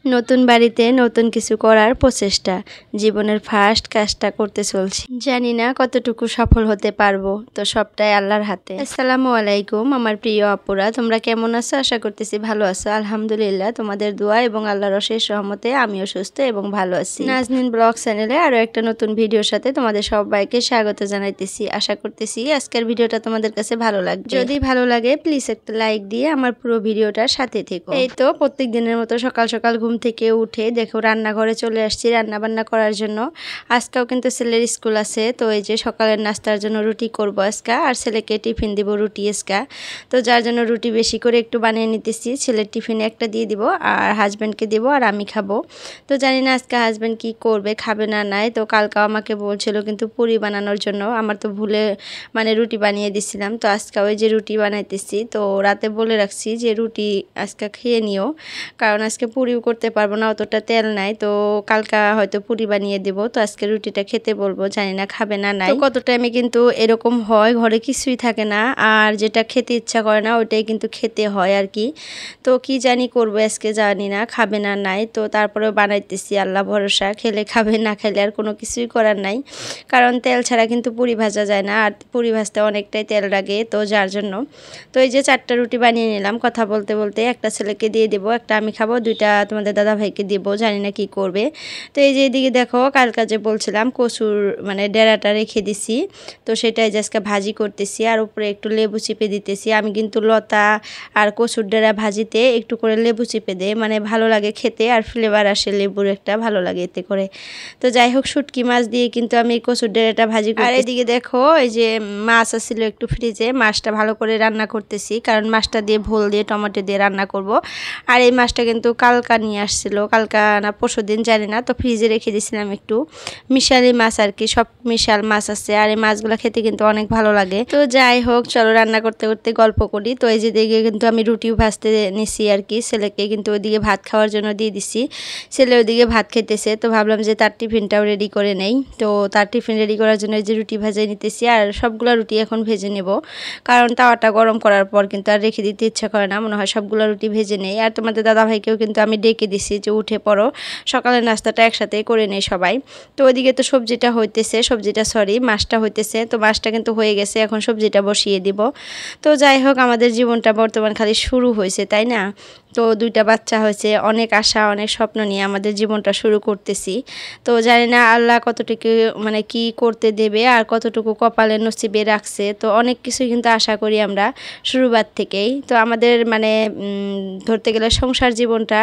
নতুন বাড়িতে নতুন কিছু করার প্রচেষ্টা, জীবনের ফার্স্ট কাজটা করতে চলছি। জানি না কতটুকু সফল হতে পারবো, তো সবটাই আল্লাহর হাতে। আসসালামু আলাইকুম আমার প্রিয় আপুরা, তোমরা কেমন আছো? আশা করতেছি ভালো আছো। আলহামদুলিল্লাহ, তোমাদের দোয়া এবং আল্লাহর অশেষ রহমতে আমিও সুস্থ এবং ভালো আছি। নাজনীন ব্লগ চ্যানেলে আরো একটা নতুন ভিডিওর সাথে তোমাদের সবাইকে স্বাগত জানাইতেছি। আশা করতেছি আজকের ভিডিওটা তোমাদের কাছে ভালো লাগবে। যদি ভালো লাগে প্লিজ একটা লাইক দিয়ে আমার পুরো ভিডিওটার সাথে থেকো। এই তো প্রত্যেক দিনের মতো সকাল সকাল ঘুম থেকে উঠে দেখো রান্নাঘরে চলে আসছি রান্না বান্না করার জন্য। আজকেও কিন্তু ছেলের স্কুল আছে, তো এই যে সকালের নাস্তার জন্য রুটি করবো আজকে, আর ছেলেকে টিফিন দিব রুটি আজকে। তো যার জন্য রুটি বেশি করে একটু বানিয়ে নিতেছি, ছেলের টিফিনে একটা দিয়ে দিব আর হাজব্যান্ডকে দিব আর আমি খাবো। তো জানি না আজকে হাজব্যান্ড কি করবে, খাবে না নাই। তো কালকে আমাকে বলছিল কিন্তু পুরি বানানোর জন্য, আমার তো ভুলে রুটি বানিয়ে দিছিলাম। তো আজকে ওই যে রুটি বানাইতেছি, তো রাতে বলে রাখছি যে রুটি আজকে খেয়ে নিও, কারণ আজকে পুরিও করতে পারবো না, অতটা তেল নাই। তো কালকা হয়তো পুরি বানিয়ে দেব, তো আজকে রুটিটা খেতে বলবো, জানি না খাবে না নাই। কত টাইমে কিন্তু এরকম হয়, ঘরে কিছুই থাকে না আর যেটা খেতে ইচ্ছা করে না ওইটাই কিন্তু খেতে হয় আর কি। তো কি জানি করবো আজকে, জানি না খাবে না নাই। তো তারপরে বানাইতেছি, আল্লাহ ভরসা, খেলে খাবে না খেলে আর কোনো কিছুই করার নাই, কারণ তেল ছাড়া কিন্তু পুরি ভাজা যায় না, আর পুরি ভাজতে অনেকটাই তেল লাগে। তো যার জন্য তো এই যে 4টা রুটি বানিয়ে নিলাম কথা বলতে বলতে। একটা ছেলেকে দিয়ে দেবো, একটা আমি খাবো, 2টা তোমাদের দাদা ভাইকে দিব, জানি না কি করবে। তো এই যে এদিকে দেখো কালকা যে বলছিলাম কচুর ডেরাটা রেখে দিছি, তো সেটাই যে আজকে ভাজি করতেছি আর উপরে একটু লেবু চিপে দিতেছি। আমি কিন্তু লতা আর কচুর ডেরা ভাজিতে একটু করে লেবু চিপে দেয়, ভালো লাগে খেতে আর ফ্লেভার আসে লেবুর একটা, ভালো লাগে এতে করে। তো যাই হোক শুটকি মাছ দিয়ে কিন্তু আমি কচুর ডেরাটা ভাজি করি। আর এদিকে দেখো এই যে মাছ আসছিল একটু ফ্রিজে, মাছটা ভালো করে রান্না করতেছি, কারণ মাছটা দিয়ে ভোল দিয়ে টমেটো দিয়ে রান্না করব। আর এই মাছটা কিন্তু কালকা নিয়ে আসছিল, কালকা না পরশুদিন জানি না, তো ফ্রিজে রেখে দিয়েছিলাম একটু। মিশালি মাছ আর কি, সব মিশাল মাছ আছে, আর এই মাছগুলো খেতে কিন্তু অনেক ভালো লাগে। তো যাই হোক চলো রান্না করতে করতে গল্প করি। তো এই যে দিকে কিন্তু আমি রুটিও ভাজতে নিছি আর কি, ছেলেকে কিন্তু ওইদিকে ভাত খাওয়ার জন্য দিয়ে দিছি। ছেলে ওইদিকে ভাত খেতেছে, তো ভাবলাম যে তার টিফিনটাও রেডি করে নেই। তো তার টিফিন রেডি করার জন্য এই যে রুটি ভাজিয়ে নিতেছি, আর সবগুলো রুটি এখন ভেজে নেব, কারণ তাওয়াটা গরম করার পর কিন্তু আর রেখে দিতে ইচ্ছা করে না, মনে হয় সবগুলো রুটি ভেজে নেই। আর তোমাদের দাদাভাইকেও কিন্তু আমি ডেকে দিছি যে উঠে পড়ো, সকালের নাস্তাটা একসাথেই করে নেই সবাই। তো ওইদিকে তো মাছটা হইতেছে, তো মাছটা কিন্তু হয়ে গেছে, এখন সবজিটা বসিয়ে দিব। তো যাই হোক আমাদের জীবনটা বর্তমান খালি শুরু হয়েছে, তাই না? তো 2টা বাচ্চা হয়েছে, অনেক আশা অনেক স্বপ্ন নিয়ে আমাদের জীবনটা শুরু করতেছি। তো জানি না আল্লাহ কতটুকু কি করতে দেবে আর কতটুকু কপালে নসিবে রাখছে। তো অনেক কিছু কিন্তু আশা করি আমরা শুরুবার থেকেই। তো আমাদের ধরতে গেলে সংসার জীবনটা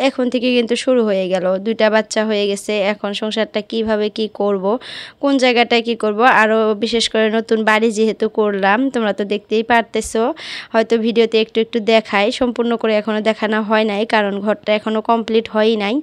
এখন থেকে কিন্তু শুরু হয়ে গেল, 2টা বাচ্চা হয়ে গেছে, এখন সংসারটা কিভাবে কি করব, কোন জায়গাটায় কি করব, আরও বিশেষ করে নতুন বাড়ি যেহেতু করলাম, তোমরা তো দেখতেই পারতেছো, হয়তো ভিডিওতে একটু একটু দেখাই, সম্পূর্ণ করে এখনও দেখানো হয় নাই, কারণ ঘরটা এখনও কমপ্লিট হয়ই নাই।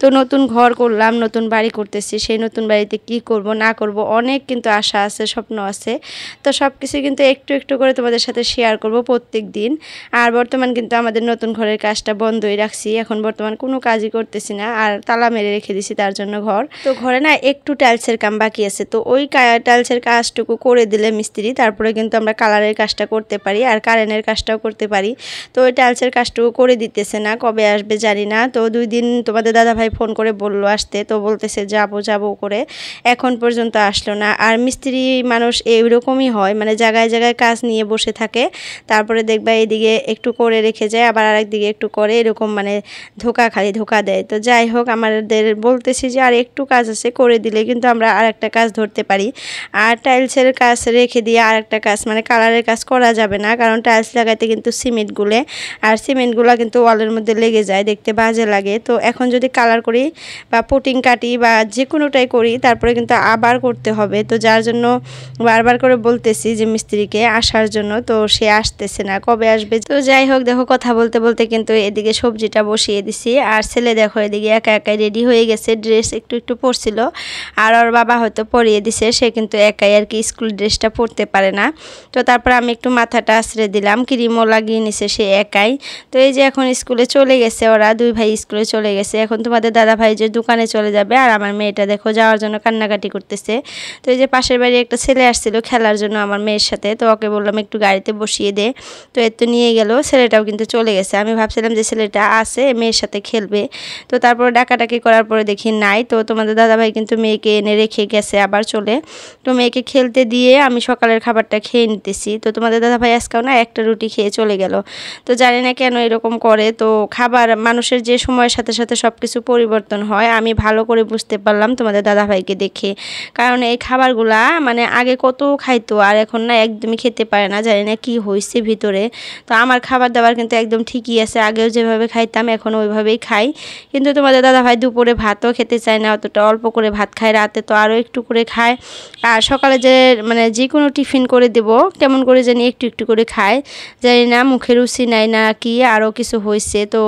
তো নতুন ঘর করলাম, নতুন বাড়ি করতেছি, সেই নতুন বাড়িতে কি করব না করব অনেক কিন্তু আশা আছে, স্বপ্ন আছে। তো সব কিছু কিন্তু একটু একটু করে তোমাদের সাথে শেয়ার করব প্রত্যেক দিন। আর বর্তমান কিন্তু আমাদের নতুন ঘরের কাজটা বন্ধই রাখছি, এখন বর্তমান কোনো কাজই করতেছি না, আর তালা মেরে রেখে দিছি তার জন্য ঘর। তো ঘরে না একটু টাইলসের কাম বাকি আছে, তো ওই টাইলসের কাজটুকু করে দিলে মিস্ত্রি, তারপরে কিন্তু আমরা কালারের কাজটা করতে পারি আর কারেন্টের কাজটাও করতে পারি। তো ওই টাইলসের কাজটুকু করে দিতেছে না, কবে আসবে জানি না। তো 2 দিন তোমাদের দাদাভাই ফোন করে বললো আসতে, তো বলতেছে যাবো করে, এখন পর্যন্ত আসলো না। আর মিস্ত্রি মানুষ এইরকমই হয়, জায়গায় জায়গায় কাজ নিয়ে বসে থাকে, তারপরে দেখবা এইদিকে একটু করে রেখে যায়, আবার আরেক দিকে একটু করে, এরকম ধোকা দেয়। তো যাই হোক আমাদের বলতেছি যে আর একটু কাজ আছে, করে দিলে কিন্তু আমরা আর একটা কাজ ধরতে পারি। আর টাইলসের কাজ রেখে দিয়ে আর একটা কাজ কালারের কাজ করা যাবে না, কারণ টাইলস লাগাইতে কিন্তু সিমেন্ট গুলে, আর সিমেন্টগুলো কিন্তু ওয়ালের মধ্যে লেগে যায়, দেখতে বাজে লাগে। তো এখন যদি কালার করি বা পুটিং কাটি বা যে কোনোটাই করি, তারপরে কিন্তু আবার করতে হবে। তো যার জন্য বারবার করে বলতেছি যে মিস্ত্রিকে আসার জন্য, তো সে আসতেছে না, কবে আসবে। তো যাই হোক দেখো কথা বলতে বলতে কিন্তু এদিকে সবজিটা বসিয়ে দিছি, আর ছেলে দেখো এদিকে একা একাই রেডি হয়ে গেছে, ড্রেস একটু একটু পরছিল, আর ওর বাবা হয়তো পরিয়ে দিছে, সে কিন্তু একাই আর কি স্কুল ড্রেসটা পরতে পারে না। তো তারপর আমি একটু মাথাটা আশ্রে দিলাম, ক্রিমও লাগিয়ে নিছে সে একাই। তো এই যে এখন স্কুলে চলে গেছে, ওরা দুই ভাই স্কুলে চলে গেছে। এখন তোমাদের দাদা ভাই যে দোকানে চলে যাবে, আর আমার মেয়েটা দেখো যাওয়ার জন্য কান্নাকাটি করতেছে। তো এই যে পাশের বাড়ি একটা ছেলে আসছিল খেলার জন্য আমার মেয়ের সাথে, তো ওকে বললাম একটু গাড়িতে বসিয়ে দে, তো এর তো নিয়ে গেল। ছেলেটাও কিন্তু চলে গেছে। আমি ভাবছিলাম যে ছেলেটা আছে মেয়ের সাথে খেলবে, তো তারপর ডাকাডাকি করার পরে দেখি নাই। তো তোমাদের দাদা ভাই কিন্তু মেয়েকে এনে রেখে গেছে আবার চলে। তো মেয়েকে খেলতে দিয়ে আমি সকালের খাবারটা খেয়ে নিতেছি। তো তোমাদের দাদা ভাই আজকেও না একটা রুটি খেয়ে চলে গেল। তো জানি না কেন এরকম করে। তো খাবার মানুষের যে সময়ের সাথে সাথে সব কিছু পরিবর্তন হয়, আমি ভালো করে বুঝতে পারলাম তোমাদের দাদা ভাইকে দেখে। কারণ এই খাবারগুলা মানে আগে কত খাইতো, আর এখন না একদমই খেতে পারে না, জানি না কি হয়েছে ভিতরে। তো আমার খাবার দাবার কিন্তু একদম ঠিকই আছে, আগেও যেভাবে খাইতাম এখন ওইভাবেই খাই। কিন্তু তোমাদের দাদা ভাই দুপুরে ভাতও খেতে চায় না, অতটা অল্প করে ভাত খায়, রাতে তো আরও একটু করে খায়। আর সকালে যে মানে যে কোনো টিফিন করে দেব কেমন করে জানি একটু একটু করে খায়, জানি না মুখে রুচি নাই না কি আরও কিছু হয়েছে। তো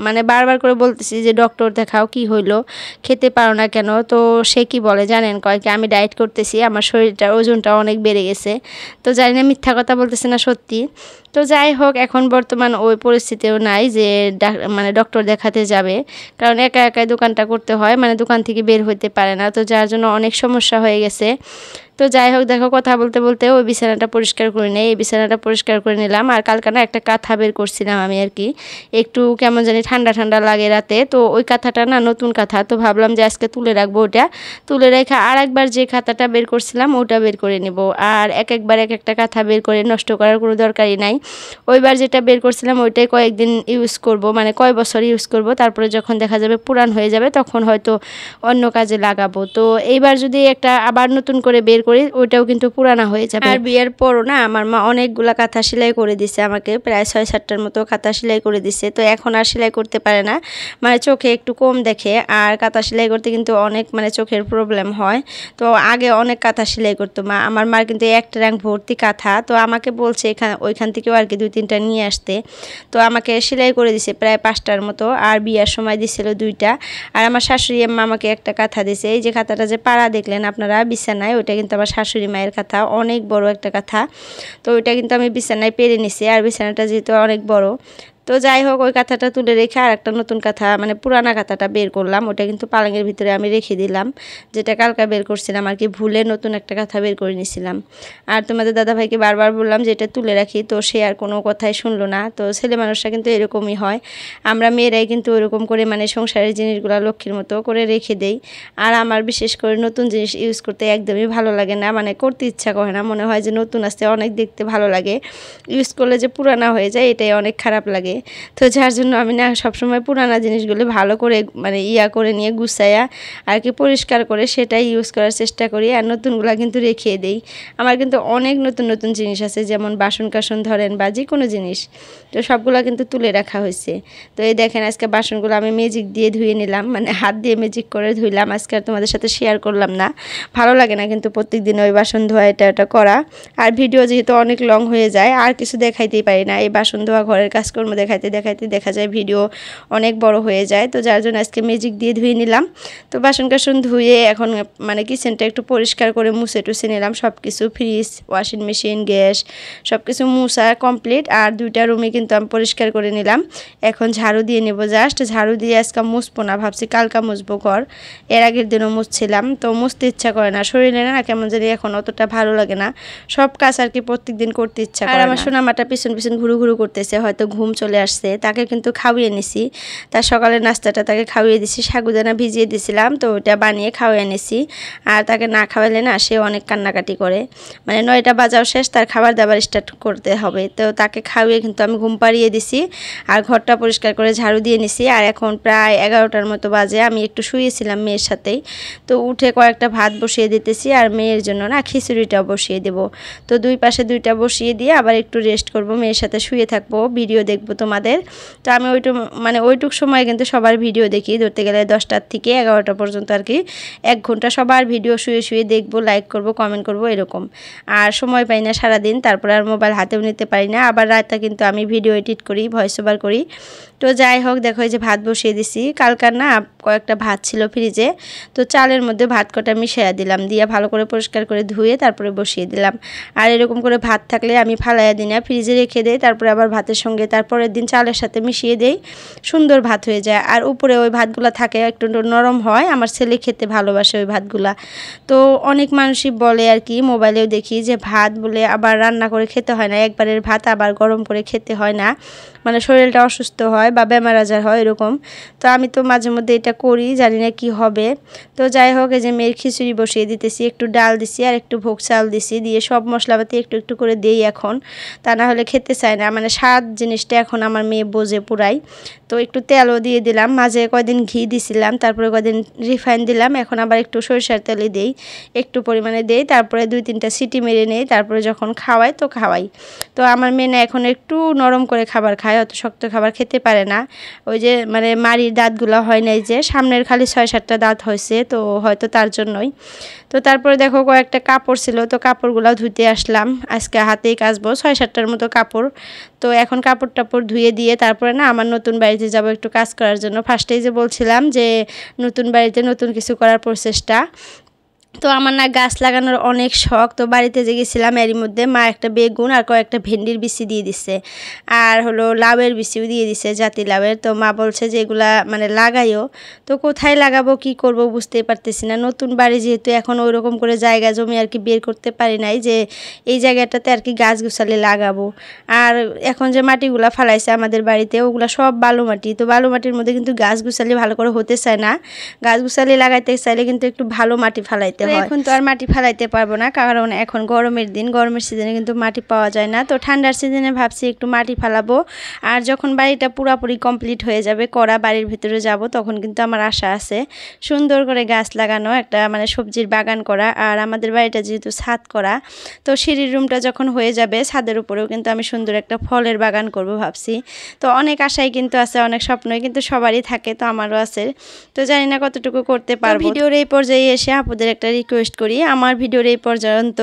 মানে বারবার করে বলতেছি যে ডক্টর দেখাও, কি হইলো, খেতে পারো না কেন? তো সে কি বলে জানেন, কয় কি আমি ডায়েট করতেছি, আমার শরীরটার ওজনটা অনেক বেড়ে গেছে। তো জানি না মিথ্যা কথা বলতেছে না সত্যি। তো যাই হোক, এখন বর্তমান ওই পরিস্থিতিও নাই যে মানে ডক্টর দেখাতে যাবে, কারণ একা একাই দোকানটা করতে হয়, মানে দোকান থেকে বের হইতে পারে না, তো যার জন্য অনেক সমস্যা হয়ে গেছে। তো যাই হোক, দেখো কথা বলতে বলতে ওই বিছানাটা পরিষ্কার করে নেই, এই বিছানাটা পরিষ্কার করে নিলাম। আর কালকে না একটা কাঁথা বের করছিলাম আমি আর কি, একটু কেমন জানি ঠান্ডা ঠান্ডা লাগে রাতে, তো ওই কাঁথাটা না নতুন কাঁথা, তো ভাবলাম যে আজকে তুলে রাখবো ওটা। তুলে রেখে আর একবার যে খাতাটা বের করছিলাম ওটা বের করে নেব। আর একবার এক একটা কাঁথা বের করে নষ্ট করার কোনো দরকারই নাই। ওইবার যেটা বের করছিলাম ওইটাই কয়েকদিন ইউজ করব, মানে কয় বছর ইউজ করব, তারপরে যখন দেখা যাবে পুরান হয়ে যাবে তখন হয়তো অন্য কাজে লাগাবো। তো এইবার যদি একটা আবার নতুন করে বের করি ওইটাও কিন্তু পুরানা হয়ে যাবে। আর বিয়ের পরও না আমার মা অনেকগুলা কাঁথা সেলাই করে দিছে আমাকে, প্রায় 6-7টার মতো কাঁথা সেলাই করে দিছে। তো এখন আর সেলাই করতে পারে না, মানে চোখে একটু কম দেখে, আর কাঁথা সেলাই করতে কিন্তু অনেক মানে চোখের প্রবলেম হয়। তো আগে অনেক কাঁথা সেলাই করতো মা, আমার মার কিন্তু একটা র‍্যাঙ্ক ভর্তি কাঁথা। তো আমাকে বলছে ওইখান থেকেও আর কি 2-3টা নিয়ে আসতে। তো আমাকে সেলাই করে দিছে প্রায় 5টার মতো, আর বিয়ার সময় দিছিল 2টা। আর আমার শাশুড়ি আম্মা আমাকে একটা কাঁথা দিছে, এই যে কাঁথাটা যে পাড়া দেখলেন আপনারা বিছানায়, ওইটা কিন্তু আমার শাশুড়ি মায়ের কাঁথা, অনেক বড় একটা কাঁথা। তো ওইটা কিন্তু আমি বিছানায় পেরে নিছি, আর বিছানাটা যেহেতু অনেক বড়। তো যাই হোক, ওই কাঁথাটা তুলে রেখে আর একটা নতুন কাঁথা মানে পুরানা কাঁথাটা বের করলাম, ওটা কিন্তু পালঙের ভিতরে আমি রেখে দিলাম, যেটা কালকে বের করছিলাম আর কি, ভুলে নতুন একটা কাঁথা বের করে নিয়েছিলাম। আর তোমাদের দাদাভাইকে বারবার বললাম যে এটা তুলে রাখি, তো সে আর কোনো কথাই শুনলো না। তো ছেলে মানুষরা কিন্তু এরকমই হয়, আমরা মেয়েরাই কিন্তু ওরকম করে মানে সংসারের জিনিসগুলো লক্ষ্মীর মতো করে রেখে দেই। আর আমার বিশেষ করে নতুন জিনিস ইউজ করতে একদমই ভালো লাগে না, মানে করতে ইচ্ছা করে না, মনে হয় যে নতুন আসতে অনেক দেখতে ভালো লাগে, ইউজ করলে যে পুরানা হয়ে যায় এটাই অনেক খারাপ লাগে। তো যার জন্য আমি না সবসময় পুরানা জিনিসগুলো ভালো করে মানে করে নিয়ে গুছাইয়া আর কি পরিষ্কার করে সেটাই ইউজ করার চেষ্টা করি, আর নতুনগুলো কিন্তু রেখে দেই। আমার কিন্তু অনেক নতুন নতুন জিনিস আছে, যেমন বাসন কাসন ধরেন বা যে কোনো জিনিস, তো সবগুলো কিন্তু তুলে রাখা হয়েছে। তো এই দেখেন আজকে বাসনগুলো আমি ম্যাজিক দিয়ে ধুয়ে নিলাম, মানে হাত দিয়ে ম্যাজিক করে ধুইলাম, আজকে আর তোমাদের সাথে শেয়ার করলাম না, ভালো লাগে না কিন্তু প্রত্যেকদিন ওই বাসন ধোয়া এটা করা। আর ভিডিও যেহেতু অনেক লং হয়ে যায় আর কিছু দেখাইতেই পারি না, এই বাসন ধোয়া ঘরের কাজকর্ম দেখাইতে দেখা যায় ভিডিও অনেক বড় হয়ে যায়। তো যার জন্য আজকে ম্যাজিক দিয়ে ধুয়ে নিলাম। তো বাসন কাসন ধুয়ে এখন মানে কিচেনটা একটু পরিষ্কার করে মুছে টুছে নিলাম, সব কিছু ফ্রিজ, ওয়াশিং মেশিন, গ্যাস সব কিছু মুছা কমপ্লিট। আর 2টা রুমে কিন্তু আমি পরিষ্কার করে নিলাম, এখন ঝাড়ু দিয়ে নেব। জাস্ট ঝাড়ু দিয়ে আজকে মুছবো না, ভাবছি কালকা মুছবো ঘর, এর আগের দিনও মুছছিলাম, তো মুছতে ইচ্ছা করে না, শরীরে না কেমন জানি এখন অতটা ভালো লাগে না, সব কাজ আর কি প্রত্যেকদিন করতে ইচ্ছা করে। আর আমার সোনামাটা পিছন পিছন ঘুরু করতেছে, হয়তো ঘুম চলে আসছে, তাকে কিন্তু খাওয়িয়ে নিছি, তার সকালের নাস্তাটা তাকে খাওয়িয়ে দিছি, সাগুদানা ভিজিয়ে দিছিলাম, তো ওটা বানিয়ে খাওয়িয়ে নিছি। আর তাকে না খাওয়াইলে না সে অনেক কান্নাকাটি করে, মানে 9টা বাজাও শেষ, তার খাবার দাবার স্টার্ট করতে হবে। তো তাকে খাওয়িয়ে কিন্তু আমি ঘুম পাড়িয়ে দিছি, আর ঘরটা পরিষ্কার করে ঝাড়ু দিয়ে নিছি। আর এখন প্রায় 11টার মতো বাজে, আমি একটু শুয়েছিলাম মেয়ের সাথেই, তো উঠে কয়েকটা ভাত বসিয়ে দিতেছি, আর মেয়ের জন্য না খিচুড়িটাও বসিয়ে দেব। তো 2 পাশে 2টা বসিয়ে দিয়ে আবার একটু রেস্ট করব, মেয়ের সাথে শুয়ে থাকবো, ভিডিও দেখবো তোমাদের। তো আমি ওইটুক সময় কিন্তু সবার ভিডিও দেখি, ধরতে গেলে 10টার থেকে 11টা পর্যন্ত আর কি, 1 ঘন্টা সবার ভিডিও শুয়ে দেখবো, লাইক করব, কমেন্ট করব এরকম। আর সময় পাই না সারাদিন, তারপরে আর মোবাইল হাতেও নিতে পারি না, আবার রাতে কিন্তু আমি ভিডিও এডিট করি, ভয়েস ওভার করি। তো যাই হোক, দেখো এই যে ভাত বসিয়ে দিছি, কালকার না কয়েকটা ভাত ছিল ফ্রিজে, তো চালের মধ্যে ভাত কটা মিশিয়ে দিলাম, দিয়ে ভালো করে পরিষ্কার করে ধুয়ে তারপরে বসিয়ে দিলাম। আর এরকম করে ভাত থাকলে আমি ফালাইয়া দিই না, ফ্রিজে রেখে দেই, তারপরে আবার ভাতের সঙ্গে তারপরের দিন চালের সাথে মিশিয়ে দেই, সুন্দর ভাত হয়ে যায়। আর উপরে ওই ভাতগুলো থাকে একটু নরম হয়, আমার ছেলে খেতে ভালোবাসে ওই ভাতগুলা। তো অনেক মানুষই বলে আর কি, মোবাইলেও দেখি যে ভাত বলে আবার রান্না করে খেতে হয় না, একবারের ভাত আবার গরম করে খেতে হয় না, মানে শরীরটা অসুস্থ হয় বা বেমার আজার হয় এরকম। তো আমি তো মাঝে মধ্যে এটা করি, জানি না কি হবে। তো যাই হোক, এই যে মেয়ের খিচুড়ি বসিয়ে দিতেছি, একটু ডাল দিছি আর একটু ভোগ চাল দিছি, দিয়ে সব মশলাপাতি একটু একটু করে দেই এখন, তা না হলে খেতে চায় না, মানে স্বাদ জিনিসটা এখন আমার মেয়ে বোঝে পুরাই। তো একটু তেলও দিয়ে দিলাম, মাঝে কয়দিন ঘি দিছিলাম, তারপরে কয়দিন রিফাইন দিলাম, এখন আবার একটু সরিষার তেলে দেই, একটু পরিমাণে দেই, তারপরে 2-3টা সিটি মেরে নেই, তারপরে যখন খাওয়াই তো খাওয়াই। তো আমার মেয়ে না এখন একটু নরম করে খাবার খায়, অত শক্ত খাবার খেতে পারে না। ওই যে মানে মাড়ির দাঁতগুলো হয় নাই, যে সামনের খালি 6-7টা দাঁত হয়েছে, তো হয়তো তার জন্যই। তো তারপরে দেখো কয়েকটা কাপড় ছিল, তো কাপড়গুলো ধুইতে আসলাম, আজকে হাতেই কাচবো 6-7টার মতো কাপড়। তো এখন কাপড় টাপড় ধুয়ে দিয়ে তারপরে না আমার নতুন বাড়িতে যাব একটু কাজ করার জন্য। ফার্স্টেই যে বলছিলাম যে নতুন বাড়িতে নতুন কিছু করার প্রচেষ্টা, তো আমার না গাছ লাগানোর অনেক শখ। তো বাড়িতে যে গেছিলাম এরই মধ্যে মা একটা বেগুন আর কয়েকটা ভেন্ডির বিচি দিয়ে দিছে, আর হলো লাউয়ের বিচিও দিয়ে দিছে, জাতি লাউয়ের। তো মা বলছে যে এগুলা মানে লাগাইও। তো কোথায় লাগাবো কি করব বুঝতেই পারতেছি না, নতুন বাড়ি যেহেতু এখন ওই রকম করে জায়গা জমি আর কি বের করতে পারি নাই যে এই জায়গাটাতে আর কি গাছ গুছালি লাগাবো। আর এখন যে মাটিগুলা ফালাইছে আমাদের বাড়িতে ওগুলা সব বালু মাটি, তো বালু মাটির মধ্যে কিন্তু গাছ গুছালি ভালো করে হতে চায় না, গাছ গুছালি লাগাইতে চাইলে কিন্তু একটু ভালো মাটি ফালাইতে হয়। এখন তো আর মাটি ফালাইতে পারবো না, কারণ এখন গরমের দিন, গরমের সিজনে কিন্তু মাটি পাওয়া যায় না। তো ঠান্ডার সিজনে ভাবছি একটু মাটি ফালাবো, আর যখন বাড়িটা পুরাপুরি কমপ্লিট হয়ে যাবে করা, বাড়ির ভিতরে যাব, তখন কিন্তু আমার আশা আছে সুন্দর করে গাছ লাগানো, একটা মানে সবজির বাগান করা। আর আমাদের বাড়িটা যেহেতু ছাদ করা, তো সিঁড়ির রুমটা যখন হয়ে যাবে ছাদের উপরেও কিন্তু আমি সুন্দর একটা ফলের বাগান করব ভাবছি। তো অনেক আশাই কিন্তু আছে, অনেক স্বপ্নই কিন্তু সবারই থাকে, তো আমারও আছে। তো জানি না কতটুকু করতে পারবো। ভিডিওর এই পর্যায়ে এসে আপুদের একটা রিকোয়েস্ট করি, আমার ভিডিওর এই পর্যন্ত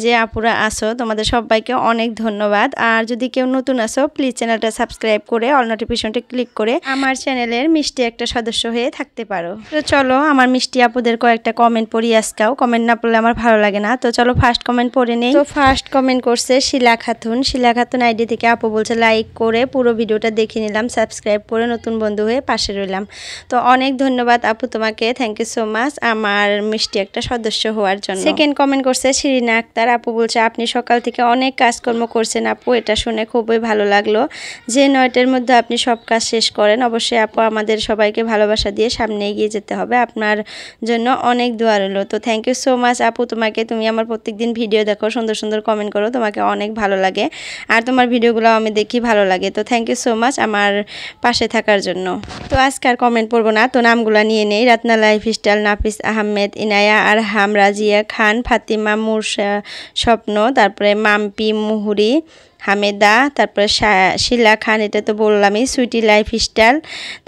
যে আপুরা আসো তোমাদের সবাইকে অনেক ধন্যবাদ। আর যদি কেউ নতুন আসো প্লিজ চ্যানেলটা সাবস্ক্রাইব করে অল নোটিফিকেশনটা ক্লিক করে আমার চ্যানেলের মিষ্টি একটা সদস্য হয়ে থাকতে পারো। তো চলো আমার মিষ্টি আপুদের কয়েকটা কমেন্ট পড়ি আজকেও, কমেন্ট না পড়লে আমার ভালো লাগে না। তো চলো ফার্স্ট কমেন্ট পড়ে নেই। তো ফার্স্ট কমেন্ট করছে শিলা খাতুন। শিলা খাতুন আইডি থেকে আপু বলছে লাইক করে পুরো ভিডিওটা দেখে নিলাম, সাবস্ক্রাইব করে নতুন বন্ধু হয়ে পাশে রইলাম। তো অনেক ধন্যবাদ আপু তোমাকে, থ্যাংক ইউ সো মাচ আমার মিষ্টি একটা সদস্য হওয়ার জন্য। সেকেন্ড কমেন্ট করছে শিরিনা আক্তার। আপু বলছে আপনি সকাল থেকে অনেক কাজকর্ম করছেন আপু, এটা শুনে খুবই ভালো লাগলো যে 9টার মধ্যে আপনি সব কাজ শেষ করেন। অবশ্যই আপু আমাদের সবাইকে ভালোবাসা দিয়ে সামনে এগিয়ে যেতে হবে, আপনার জন্য অনেক দোয়া রইলো। তো থ্যাংক ইউ সো মাচ আপু তোমাকে, তুমি আমার প্রত্যেকদিন ভিডিও দেখো, সুন্দর সুন্দর কমেন্ট করো, তোমাকে অনেক ভালো লাগে আর তোমার ভিডিওগুলো আমি দেখি ভালো লাগে। তো থ্যাংক ইউ সো মাচ আমার পাশে থাকার জন্য। তো আজকে আর কমেন্ট পড়বো না, তো নামগুলো নিয়ে নেই। রাতনা লাইফস্টাইল, নাফিস আহমেদ, ইনায়া আরহাম, রাজিয়া খান, ফাতিমা মুরশা স্বপ্ন, তারপরে মাম্পি মুহুরি, হামেদা, তারপরে শিলা খান, এটা তো বললামই, সুইটি লাইফস্টাইল,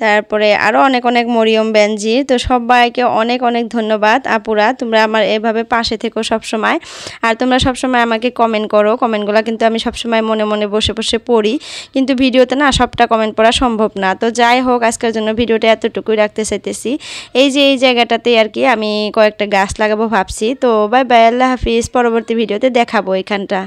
তারপরে আরও অনেক অনেক মরিয়ম বেনজির। তো সবাইকে অনেক অনেক ধন্যবাদ আপুরা, তোমরা আমার এভাবে পাশে থেকো সবসময়। আর তোমরা সবসময় আমাকে কমেন্ট করো, কমেন্টগুলো কিন্তু আমি সবসময় মনে মনে বসে বসে পড়ি, কিন্তু ভিডিওতে না সবটা কমেন্ট পড়া সম্ভব না। তো যাই হোক আজকের জন্য ভিডিওটা এতটুকুই রাখতে চাইতেছি। এই যে এই জায়গাটাতে আর কি আমি কয়েকটা গাছ লাগাবো ভাবছি। তো বাই বাই, আল্লাহ হাফিজ, পরবর্তী ভিডিওতে দেখাবো এখানটা।